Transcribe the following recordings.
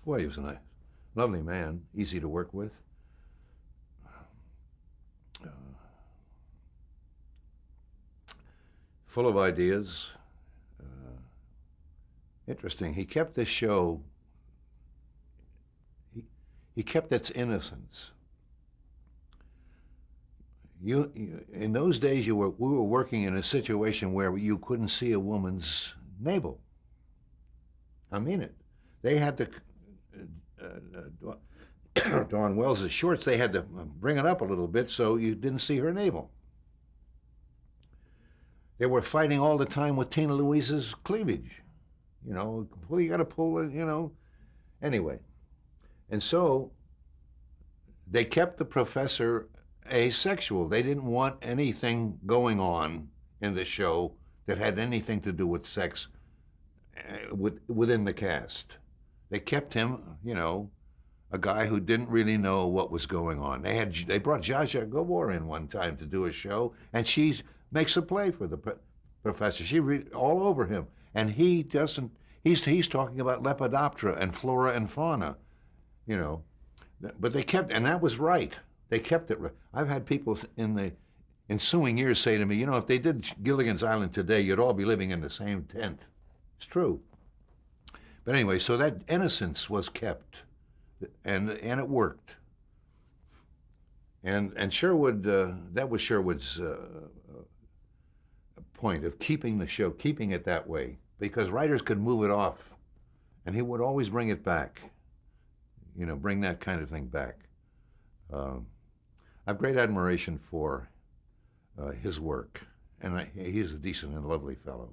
Boy, he was a nice, lovely man, easy to work with. Uh, Full of ideas. Uh, Interesting. He kept this show, he, he kept its innocence. In those days, we were working in a situation where you couldn't see a woman's navel. I mean it. They had to, Dawn Wells' shorts, they had to bring it up a little bit so you didn't see her navel. They were fighting all the time with Tina Louise's cleavage. Well, you got to pull it. Anyway. And so they kept the professor asexual. They didn't want anything going on in the show that had anything to do with sex within the cast. They kept him, a guy who didn't really know what was going on. They brought Zsa Zsa Gabor in one time to do a show, and she makes a play for the professor. She all over him, and he doesn't. He's talking about Lepidoptera and flora and fauna, But they kept, and that was right. They kept it right. I've had people in the ensuing years say to me, if they did Gilligan's Island today, you'd all be living in the same tent. It's true. But anyway, so that innocence was kept, and it worked. And Sherwood, that was Sherwood's point of keeping the show, keeping it that way, because writers could move it off, and he would always bring it back. Bring that kind of thing back. I have great admiration for his work, and he's a decent and lovely fellow,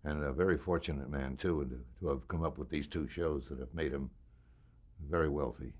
and a very fortunate man too, to have come up with these two shows that have made him very wealthy.